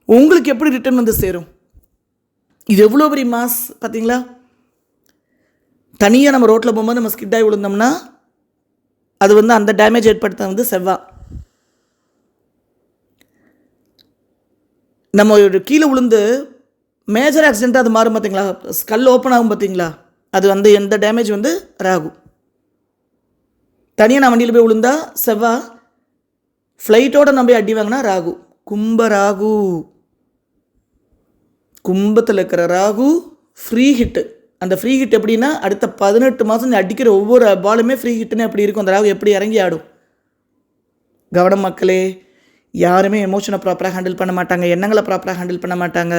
உங்களுக்கு எப்படி ரிட்டர்ன் வந்து சேரும். இது எவ்வளோ பெரிய மாஸ் பார்த்தீங்களா? தனியாக நம்ம ரோட்டில் போகும்போது நம்ம ஸ்கிட்டாகி விழுந்தோம்னா அது அந்த டேமேஜ் ஏற்படுத்த செவ்வாய். நம்ம கீழே விழுந்து மேஜர் ஆக்சிடெண்ட்டாக அது மாறும் பார்த்தீங்களா, ஸ்கல் ஓப்பன் ஆகும் பார்த்தீங்களா, அது எந்த டேமேஜ் ராகு. தனியாக நான் வண்டியில் போய் விழுந்தா செவ்வாய், ஃப்ளைட்டோடு நம்ம அடி வாங்கினா ராகு. ராகு கும்பத்தில் இருக்கிற ராகு ஃப்ரீ ஹிட்டு. அந்த ஃப்ரீ ஹிட் எப்படின்னா அடுத்த 18 மாதம் அடிக்கிற ஒவ்வொரு பாலுமே ஃப்ரீ ஹிட்டுன்னு எப்படி இருக்கும், அந்த ராகு எப்படி இறங்கி ஆடும். கவனம் மக்களே. யாருமே எமோஷனை ப்ராப்பராக ஹேண்டில் பண்ண மாட்டாங்க, எண்ணங்களை ப்ராப்பராக ஹேண்டில் பண்ண மாட்டாங்க.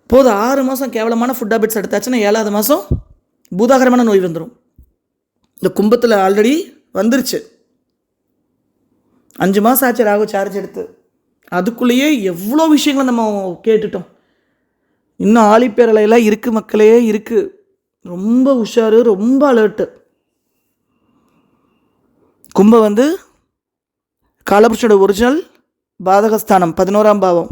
போதும் 6 மாதம் கேவலமான ஃபுட் ஹேபிட்ஸ் எடுத்தாச்சுன்னா 7ஆவது மாதம் பூதாகரமான நோய் வந்துடும். இந்த கும்பத்தில் ஆல்ரெடி வந்துருச்சு. 5 மாதம் ஆச்சு ராகு சார்ஜ் எடுத்து. அதுக்குள்ளேயே எவ்வளோ விஷயங்களை நம்ம கேட்டுட்டோம். இன்னும் ஆழிப்பேரலையெல்லாம் இருக்குது மக்களே, இருக்குது. ரொம்ப உஷாரு, ரொம்ப அலர்ட்டு. கும்பம் காலபுருஷனோட ஒரிஜினல் பாதகஸ்தானம் 11ஆம் பாவம்.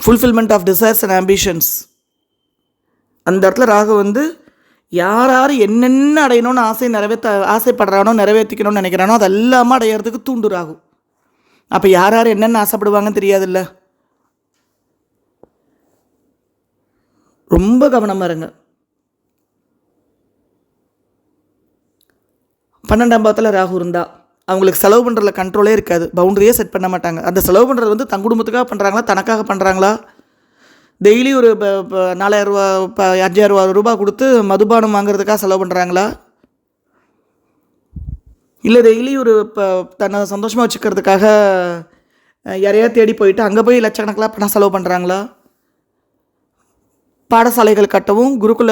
Fulfilment of desires and ambitions. அந்த இடத்துல ராகு யார் என்னென்ன அடையணும்னு ஆசைப்படுறானோ, நிறைவேற்றிக்கணும்னு நினைக்கிறானோ அது எல்லாமே அடையிறதுக்கு தூண்டுறாகும். அப்போ யார் என்னென்ன ஆசைப்படுவாங்கன்னு தெரியாதுல்ல. ரொம்ப கவனமாக இருங்க. 12ஆம் பாவத்தில் ராகு இருந்தா அவங்களுக்கு செலவு பண்ணுறதுல கண்ட்ரோலே இருக்காது, பவுண்டரியே செட் பண்ண மாட்டாங்க. அந்த செலவு பண்ணுறது வந்து தன் குடும்பத்துக்காக பண்ணுறாங்களா, தனக்காக பண்ணுறாங்களா? டெய்லி ஒரு 4000 5000 ரூபா கொடுத்து மதுபானம் வாங்குறதுக்காக செலவு பண்ணுறாங்களா, இல்லை டெய்லி ஒரு தன்னை சந்தோஷமாக வச்சுக்கிறதுக்காக யாரையா தேடி போயிட்டு அங்கே போய் லட்சக்கணக்கில் பணம் செலவு பண்ணுறாங்களா? பாடசாலைகள் கட்டவும் குருகுல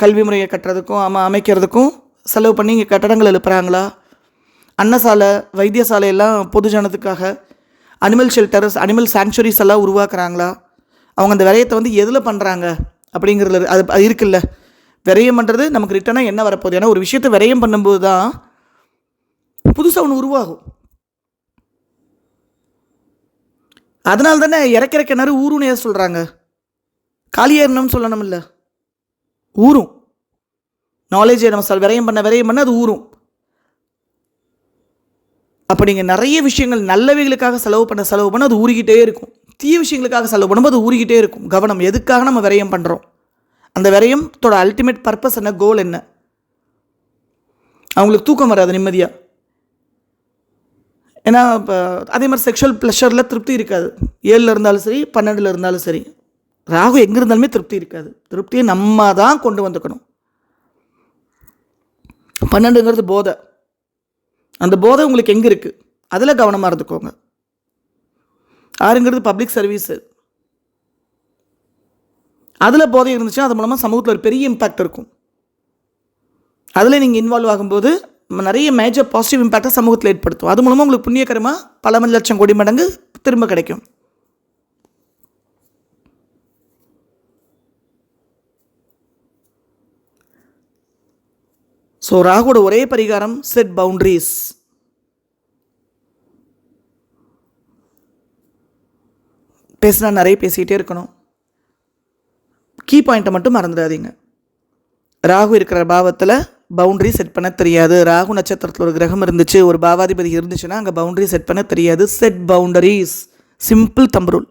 கல்வி முறையை கட்டுறதுக்கும் அமைக்கிறதுக்கும் செலவு பண்ணி இங்கே கட்டடங்கள் எழுப்புறாங்களா? அன்னசாலை, வைத்தியசாலையெல்லாம் பொது ஜனத்துக்காக அனிமல் ஷெல்டர்ஸ், அனிமல் சாங்சுரிஸ் எல்லாம் உருவாக்குறாங்களா? அவங்க அந்த விரயத்தை வந்து எதில் பண்ணுறாங்க அப்படிங்கிறது அது இருக்குல்ல. விரயம் பண்ணுறது நமக்கு ரிட்டனாக என்ன வரப்போகுது? ஏன்னா ஒரு விஷயத்தை விரயம் பண்ணும்போது தான் புதுசாக ஒன்று உருவாகும். அதனால தானே இறக்க கிணறு ஊருன்னு சொல்கிறாங்க. காலியேறணும்னு சொல்லணும் இல்லை, ஊரும். நாலேஜை நம்ம விரயம் பண்ண அது ஊரும். அப்போ நீங்கள் நிறைய விஷயங்கள் நல்லவைகளுக்காக செலவு பண்ண அது ஊறிக்கிட்டே இருக்கும். தீய விஷயங்களுக்காக செலவு பண்ணும்போது அது ஊறிக்கிட்டே இருக்கும். கவனம், எதுக்காக நம்ம விரயம் பண்ணுறோம், அந்த விரயத்தோட அல்டிமேட் பர்பஸ் என்ன, கோல் என்ன? அவங்களுக்கு தூக்கம் வராது நிம்மதியாக. ஏன்னா இப்போ அதே மாதிரி செக்ஷுவல் ப்ளஷரில் திருப்தி இருக்காது. 7 இருந்தாலும் சரி, 12 இருந்தாலும் சரி, ராகு எங்கே இருந்தாலுமே திருப்தி இருக்காது. திருப்தியை நம்ம தான் கொண்டு வந்துக்கணும். 12ங்கிறது போதை. அந்த போதை உங்களுக்கு எங்கே இருக்குது, அதில் கவனமாக இருந்துக்கோங்க. 6ங்கிறது பப்ளிக் சர்வீஸு. அதில் போதை இருந்துச்சுன்னா அது மூலமாக சமூகத்தில் ஒரு பெரிய இம்பேக்ட் இருக்கும். அதில் நீங்கள் இன்வால்வ் ஆகும்போது நிறைய மேஜர் பாசிட்டிவ் இம்பேக்டை சமூகத்தில் ஏற்படுத்தும். அது மூலமாக உங்களுக்கு புண்ணியகரமாக பல லட்சம் கோடி மடங்கு திரும்ப கிடைக்கும். ஸோ ராகுவோட ஒரே பரிகாரம் செட் பவுண்டரிஸ். பேசினா நிறைய பேசிக்கிட்டே இருக்கணும். கீ பாயிண்ட்டை மட்டும் மறந்துடாதீங்க. ராகு இருக்கிற பாவத்தில் பவுண்டரி செட் பண்ண தெரியாது. ராகு நட்சத்திரத்தில் ஒரு கிரகம் இருந்துச்சு, ஒரு பாவாதிபதி இருந்துச்சுன்னா அங்கே பவுண்டரி செட் பண்ண தெரியாது. செட் பவுண்டரிஸ், சிம்பிள் தம்புருள்.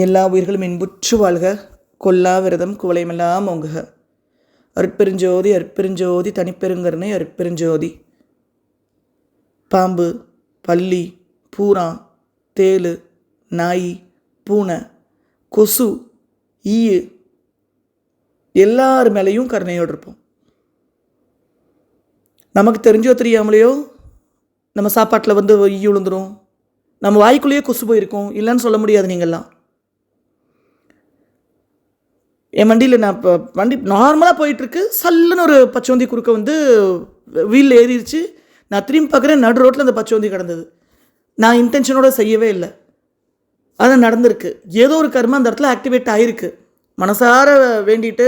எல்லா உயிர்களும் இன்புற்று வாழ்க, கொல்லா விரதம் குவளைமெல்லாம் ஓங்குக. அருட்பெருஞ்சோதி அருட்பெருஞ்சோதி தனிப்பெருங்கருணை அருட்பெருஞ்சோதி. பாம்பு, பல்லி, பூரா, தேளு, நாய், பூனை, கொசு, ஈயு எல்லார் மேலேயும் கருணையோடு இருப்போம். நமக்கு தெரிஞ்சோ தெரியாமலையோ நம்ம சாப்பாட்டில் வந்து ஈ விழுந்துடும், நம்ம வாய்க்குள்ளேயே கொசு போயிருக்கோம், இல்லைன்னு சொல்ல முடியாது. நீங்கள்லாம் என் வண்டியில் நான் இப்போ வண்டி நார்மலாக போயிட்டுருக்கு, சல்லுன்னு ஒரு பச்சோந்தி குறுக்க வந்து வீலில் ஏறிடுச்சு. நான் திரும்பி பார்க்குறேன், நடு ரோட்டில் அந்த பச்சோந்தி கிடந்தது. நான் இன்டென்ஷனோடு செய்யவே இல்லை, அது நடந்திருக்கு. ஏதோ ஒரு கர்மம் அந்த இடத்துல ஆக்டிவேட் ஆகிருக்கு. மனசார வேண்டிட்டு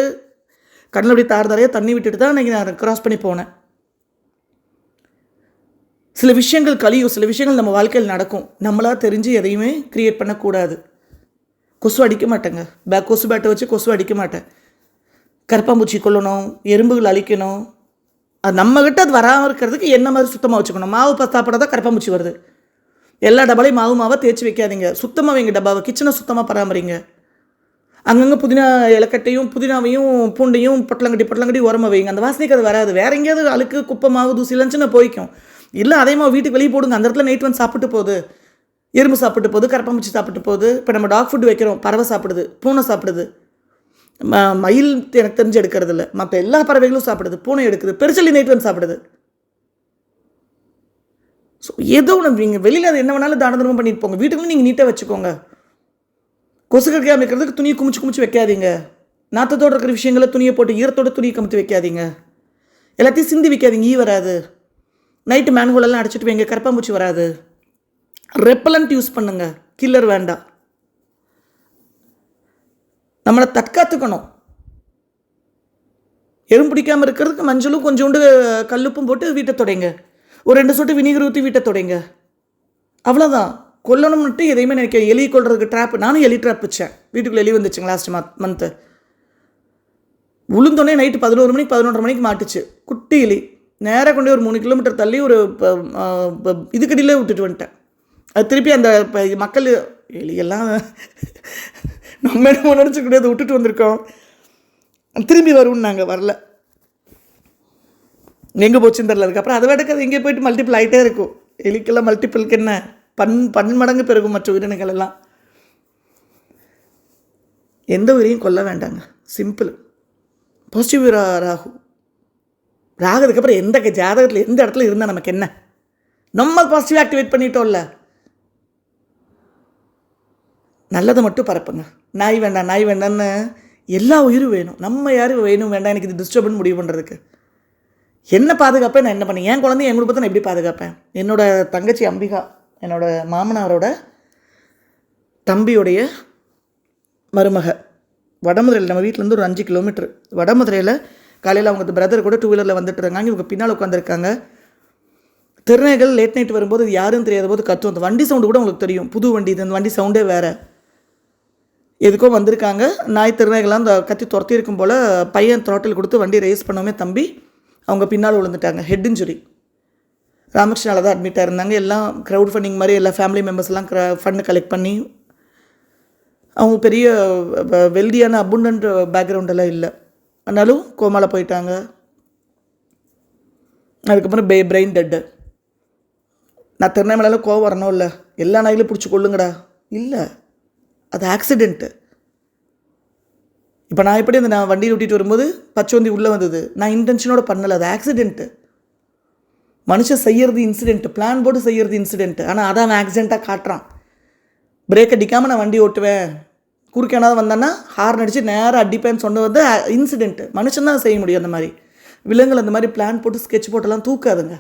கண்ணில் அப்படி தாரதாரையாக தண்ணி விட்டுட்டு தான் அன்றைக்கி நான் க்ராஸ் பண்ணி போனேன். சில விஷயங்கள் கழியும், சில விஷயங்கள் நம்ம வாழ்க்கையில் நடக்கும். நம்மளாக தெரிஞ்சு எதையுமே க்ரியேட் பண்ணக்கூடாது. கொசு அடிக்க மாட்டேங்க, கொசு பேட்டை வச்சு கொசு அடிக்க மாட்டேன். கரப்பாம்பூச்சி கொல்லணும், எறும்புகள் அழிக்கணும். அது நம்மக்கிட்ட அது வராமல் இருக்கிறதுக்கு என்ன மாதிரி சுத்தமாக வச்சுக்கணும். மாவு சாப்பிட தான் கரப்பாம்பூச்சி வருது. எல்லா டப்பாலையும் மாவாக தேய்ச்சி வைக்காதீங்க, சுத்தமாக வைங்க. டப்பாவை கிச்சனை சுத்தமாக பராமரிங்க. அங்கங்கே புதினா இலக்கட்டையும் புதினாவையும் பூண்டையும் பொட்டலங்கட்டி உரமாக வைங்க. அந்த வாசனைக்கு அது வராது. வேறு எங்கேயாவது அழுக்கு குப்பை மாவு தூசி இல்லைன்னு போய்க்கும். இல்லை அதே மாதிரி வீட்டுக்கு வெளியே போடுங்க. அந்த இடத்துல நைட் வந்து சாப்பிட்டு போகுது, எறும்பு சாப்பிட்டு போகுது, கரப்பாம்பூச்சி சாப்பிட்டு போகுது. இப்போ நம்ம டாக் ஃபுட்டு வைக்கிறோம், பறவை சாப்பிடுது, பூனை சாப்பிடுது, மயில் எனக்கு தெரிஞ்சு எடுக்கிறது இல்லை, மற்ற எல்லா பறவைகளும் சாப்பிடுது, பூனை எடுக்குது, பெருசல்லி நைட் வந்து சாப்பிடுது. ஸோ ஏதோ ஒன்று நீங்கள் வெளியில் அது என்ன வேணாலும் தான தர்மம் பண்ணிட்டு போங்க. வீட்டுக்குள்ளே நீங்கள் நீட்டாக வச்சுக்கோங்க. கொசு கடிக்காமல் இருக்கிறதுக்கு துணியை குமிச்சு வைக்காதீங்க. நாற்றத்தோடு இருக்கிற விஷயங்களை துணியை போட்டு ஈரத்தோடு துணியை கமுத்து வைக்காதீங்க. எல்லாத்தையும் சிந்தி வைக்காதீங்க, ஈ வராது. நைட்டு மேன்ஹோலெல்லாம் அடிச்சுட்டு வைங்க, கரப்பாம்பூச்சி வராது. ரெப்பலண்ட் யூஸ் பண்ணுங்க, கில்லர் வேண்டாம். நம்மளை தற்காத்துக்கணும். எறும்பு பிடிக்காமல் இருக்கிறதுக்கு மஞ்சளும் கொஞ்சோண்டு கல்லுப்பும் போட்டு வீட்டை தொடைங்க. ஒரு 2 சொட்டு வினிகர் ஊற்றி வீட்டை தொடைங்க. அவ்வளோதான். கொல்லணும்னுட்டு எதையுமே நினைக்க. எலி கொள்றதுக்கு ட்ராப், நானும் எலி ட்ராப் வச்சேன். வீட்டுக்குள்ளே எலி வந்துச்சுங்க லாஸ்ட் மந்த்து. உளுந்தோடனே நைட்டு 11 மணிக்கு 11:30 மணிக்கு மாட்டுச்சு. குட்டி எலி. நேராக கொண்டு ஒரு 3 கிலோமீட்டர் தள்ளி ஒரு இதுக்கடியிலே விட்டுட்டு வந்துட்டேன். அது திருப்பி அந்த மக்கள் எலியெல்லாம் நம்ம என்ன நினச்சிக்கூடாது, விட்டுட்டு வந்திருக்கோம், திரும்பி வரும்னு நாங்கள் வரல. எங்கே போச்சுன்னு தெரியல. அதுக்கப்புறம் அதை விடக்கு அது எங்கேயே போயிட்டு மல்டிபிள் ஆகிட்டே இருக்கும். எலிக்கெல்லாம் மல்டிபிளுக்கு என்ன பன்மடங்கு பெருகும் மற்ற உயிரினங்கள் எல்லாம். எந்த உயிரையும் கொல்ல வேண்டாங்க, சிம்பிள். பாசிட்டிவ் ராகு ராகுதுக்கப்புறம் எந்த ஜாதகத்தில் எந்த இடத்துல இருந்தால் நமக்கு என்ன, நம்ம பாசிட்டிவ் ஆக்டிவேட் பண்ணிட்டோம்ல. நல்லதை மட்டும் பரப்புங்க. நாய் வேண்டான்னு எல்லா உயிரும் வேணும். நம்ம யாரும் வேணும் வேண்டாம் எனக்கு இது டிஸ்டர்பன் முடிவு பண்ணுறதுக்கு என்ன பாதுகாப்பேன், நான் என்ன பண்ணேன், என் குழந்தை என் குடும்பத்தை நான் எப்படி பாதுகாப்பேன். என்னோடய தங்கச்சி அம்பிகா, என்னோடய மாமனாரோட தம்பியுடைய மருமக, வடமதுரையில், நம்ம வீட்டிலேருந்து ஒரு 5 கிலோமீட்டர் வடமதுரையில். காலையில் அவங்க பிரதர் கூட 2 வீலரில் வந்துட்டு இருக்காங்க. இவங்க பின்னால் உட்காந்துருக்காங்க. திருநகைகள் லேட் நைட் வரும்போது இது யாரும் தெரியாத போது கத்தும். அந்த வண்டி சவுண்டு கூட உங்களுக்கு தெரியும், புது வண்டி, இது அந்த வண்டி சவுண்டே வேறு. எதுக்கோ வந்திருக்காங்க. நாய் திருநகைகள்லாம் அந்த கத்தி துரத்தி இருக்கும் போல் பையன் த்ராட்டில் கொடுத்து வண்டி ரேஸ் பண்ணவுமே தம்பி அவங்க பின்னால் விழுந்துட்டாங்க. Head injury. ராமகிருஷ்ணாவில் தான் அட்மிட்டாக இருந்தாங்க. எல்லாம் க்ரௌட் ஃபண்டிங் மாதிரி எல்லா ஃபேமிலி மெம்பர்ஸ்லாம் ஃபண்டு கலெக்ட் பண்ணி, அவங்க பெரிய வெல்தியான அபுண்டன்ட் பேக்ரவுண்டெல்லாம் இல்லை, ஆனாலும் கோமாவில் போயிட்டாங்க. அதுக்கப்புறம் பிரெயின் டெட்டு. நான் திருநெல்வேலியில் கோவம் வரணும் இல்லை, எல்லா நாயிலும் பிடிச்சி கொள்ளுங்கடா, இல்லை, அது ஆக்சிடெண்ட்டு. இப்போ நான் எப்படி நான் வண்டியில் ஓட்டிகிட்டு வரும்போது பச்சோந்தி உள்ளே வந்தது, நான் இன்டென்ஷனோட பண்ணலை, அது ஆக்சிடெண்ட்டு. மனுஷன் செய்கிறது இன்சிடெண்ட்டு, பிளான் போட்டு செய்கிறது இன்சிடெண்ட்டு. ஆனால் அதான் அவன் ஆக்சிடெண்ட்டாக காட்டுறான். பிரேக் அடிக்காமல் நான் வண்டி ஓட்டுவேன், குறுக்கேனாவது வந்தான்னா ஹார்ன் அடித்து நேராக அடிப்பேன்னு சொன்னது வந்து இன்சிடெண்ட்டு. மனுஷன் தான் செய்ய முடியும். அந்த மாதிரி விலங்குகள் அந்த மாதிரி பிளான் போட்டு ஸ்கெட்ச் போட்டெல்லாம் தூக்காதுங்க,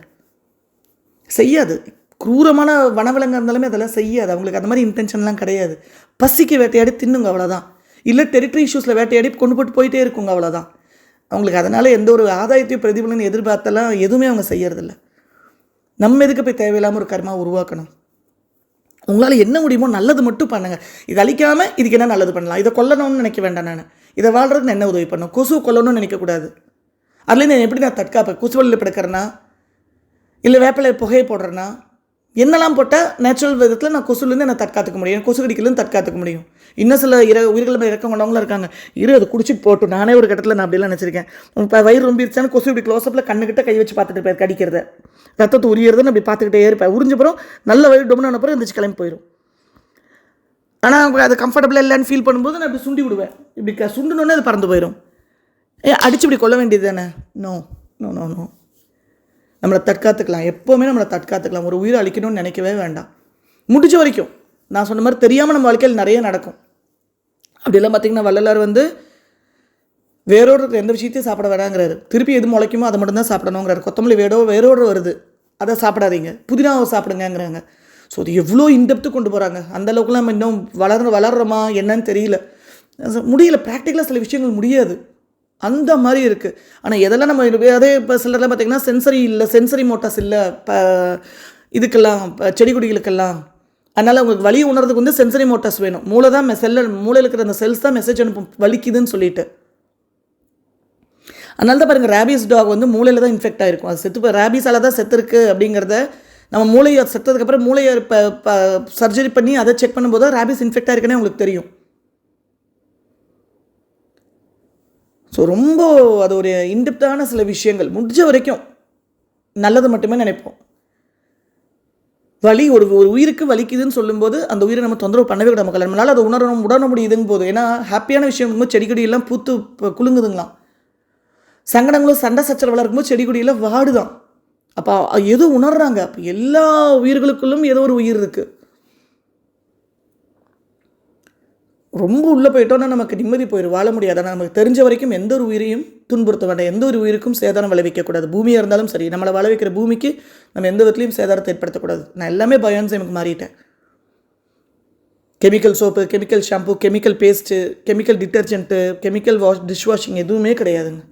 செய்யாது. குரூரமான வனவிலங்கு இருந்தாலுமே அதெல்லாம் செய்யாது. அவங்களுக்கு அந்த மாதிரி இன்டென்ஷன்லாம் கிடையாது. பசிக்கு வேட்டையாடி தின்னுங்க, அவ்வளோதான். இல்லை டெரிட்டரி இஷ்யூஸில் வேட்டையாடி கொண்டு போயிட்டே இருக்குங்க, அவ்வளோதான். அவங்களுக்கு அதனால் எந்த ஒரு ஆதாயத்தையும் பிரதிபலன் எதிர்பார்த்தெல்லாம் எதுவுமே அவங்க செய்யறதில்ல. நம்ம எதுக்கு போய் தேவையில்லாமல் ஒரு கர்மா உருவாக்கணும். உங்களால் என்ன முடியுமோ நல்லது மட்டும் பண்ணுங்கள். இதை அழிக்காமல் இதுக்கு என்ன நல்லது பண்ணலாம், இதை கொல்லணும்னு நினைக்க வேண்டாம். நான் இதை வாழ்கிறதுக்கு நான் என்ன உதவி பண்ணணும், கொசு கொல்லணும்னு நினைக்கக்கூடாது. அதுலேருந்து நான் எப்படி நான் தற்காப்பேன், கொசு வழியில் படுக்கிறேன்னா இல்லை வேப்பிலை புகையை போடுறேன்னா என்னெல்லாம் போட்டால் நேச்சுரல் விதத்தில் நான் கொசுலேருந்து நான் தற்காத்துக்க முடியும், கொசு கடிக்கலேருந்து தற்காத்துக்க முடியும். இன்னும் சில உயிர்கள் இறக்கம் கொண்டவங்களும் இருக்காங்க. அது குடிச்சிட்டு போட்டும். நானே ஒரு கட்டத்தில் நான் அப்படிலாம் நினச்சிருக்கேன். இப்போ வயிறு ரொம்பிடுச்சான்னு கொசு இப்படி க்ளோஸ்அப்பில் கண்ணுக்கிட்ட கை வச்சு பார்த்துட்டு இருப்பேன், கடிக்கிறத, ரத்தத்தை உரியறதுன்னு அப்படி பார்த்துக்கிட்டே இருப்பேன். உறிஞ்சப்புறம் நல்ல வயிறு டொமினான அப்புறம் இருந்துச்சு கிளம்பி போயிடும். ஆனால் அது கம்ஃபர்டபுளாக இல்லைன்னு ஃபீல் பண்ணும்போது நான் இப்படி சுண்டி விடுவேன். இப்படி சுண்டுனோடனே அது பறந்து போயிடும். அடிச்சு இப்படி கொல்ல வேண்டியது தானே. நோ நோ நோ நோ நம்மளை தற்காத்துக்கலாம். எப்போவுமே நம்மளை தற்காத்துக்கலாம். ஒரு உயிரை அழிக்கணும்னு நினைக்கவே வேண்டாம். முடிஞ்ச வரைக்கும் நான் சொன்ன மாதிரி தெரியாமல் நம்ம வாழ்க்கையில் நிறைய நடக்கும். அப்படிலாம் பார்த்திங்கன்னா வள்ளலார் வந்து வேரோடு எந்த விஷயத்தையும் சாப்பிட வேணாங்கிறாரு. திருப்பி எது முளைக்குமோ அதை மட்டும்தான் சாப்பிடணுங்கிறாரு. கொத்தமல்லி வேரோடு வருது, அதை சாப்பிடாதீங்க, புதினாவை சாப்பிடுங்கிறாங்க. ஸோ அது எவ்வளோ இன்டெப்த்து கொண்டு போகிறாங்க. அந்தளவுக்குலாம் நம்ம இன்னும் வளர்கிறோமா என்னன்னு தெரியல, முடியல. ப்ராக்டிக்கலாக சில விஷயங்கள் முடியாது, அந்த மாதிரி இருக்குது. ஆனால் எதெல்லாம் நம்ம அதே இப்போ சிலர்லாம் பார்த்திங்கன்னா சென்சரி மோட்டார்ஸ் இல்லை இப்போ இதுக்கெல்லாம், செடி கொடிகளுக்கெல்லாம். அதனால் அவங்களுக்கு வலி உணர்றதுக்கு வந்து சென்சரி மோட்டார்ஸ் வேணும். மூளை தான் மூளையில் இருக்கிற அந்த செல்ஸ் தான் மெசேஜ் அனுப்பும் வலிக்குதுன்னு சொல்லிட்டு. அதனால தான் பாருங்கள், ரேபீஸ் டாக் வந்து மூளையில் தான் இன்ஃபெக்ட் ஆகிருக்கும். அது செத்து ரேபீஸால் தான் செத்துருக்கு அப்படிங்கிறத நம்ம மூளையை செத்ததுக்கப்புறம் மூளையை இப்போ சர்ஜரி பண்ணி அதை செக் பண்ணும்போது தான் ரேபீஸ் இன்ஃபெக்ட் ஆகிருக்குன்னே உங்களுக்கு தெரியும். ஸோ ரொம்ப அது ஒரு இன்டெப்த்தான சில விஷயங்கள். முடிஞ்ச வரைக்கும் நல்லது மட்டுமே நினைப்போம். வலி ஒரு உயிருக்கு வலிக்குதுன்னு சொல்லும்போது அந்த உயிரை நம்ம தொந்தரவு பண்ணவே விட மக்கள். நம்மளால் அதை உணர முடியுதுன்னு போது. ஏன்னா ஹாப்பியான விஷயம் செடி கொடியெல்லாம் பூத்து குலுங்குதுங்களாம். சங்கடங்களும் சண்டை சச்சரவெல்லாம் இருக்கும்போது செடி கொடியெல்லாம் வாடுதான். அப்போ எது உணர்றாங்க, அப்போ எல்லா உயிர்களுக்குள்ளும் ஏதோ ஒரு உயிர் இருக்குது. ரொம்ப உள்ளே போயிட்டோன்னா நமக்கு நிம்மதி போயிடும், வாழ முடியாது. ஆனால் நமக்கு தெரிஞ்ச வரைக்கும் எந்த ஒரு உயிரையும் துன்புறுத்த வேண்டாம், எந்த ஒரு உயிருக்கும் சேதாரம் விளைவிக்கக்கூடாது. பூமியாக இருந்தாலும் சரி, நம்மளை வாழ வைக்கிற பூமிக்கு நம்ம எந்த விதத்துலையும் சேதாரத்தை ஏற்படுத்தக்கூடாது. நான் எல்லாமே பயோன்சைமுக்கு மாறிட்டேன். Chemical soap, chemical shampoo, chemical paste, chemical detergent, chemical dish washing எதுவுமே கிடையாதுங்க.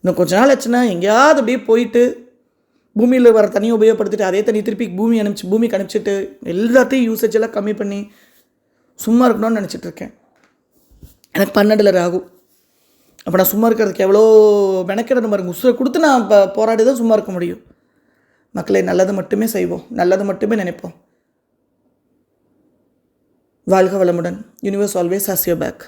இன்னும் கொஞ்ச நாள் ஆச்சுன்னா எங்கேயாவது அப்படியே போயிட்டு பூமியில் வர தண்ணியை உபயோகப்படுத்திட்டு அதே தண்ணி திருப்பி பூமிக்கு அனுப்பிச்சிட்டு எல்லாத்தையும் யூசேஜ் எல்லாம் கம்மி பண்ணி சும்மா இருக்கணும்னு நினச்சிட்ருக்கேன். எனக்கு 12 ஆகும். அப்போ நான் சும்மா இருக்கிறதுக்கு எவ்வளோ மெனக்கிடணும் பாருங்க. உசுரை கொடுத்து நான் போராடி தான் சும்மா இருக்க முடியும். மக்களை நல்லது மட்டுமே செய்வோம், நல்லது மட்டுமே நினைப்போம். வாழ்க வளமுடன். Universe always has your back.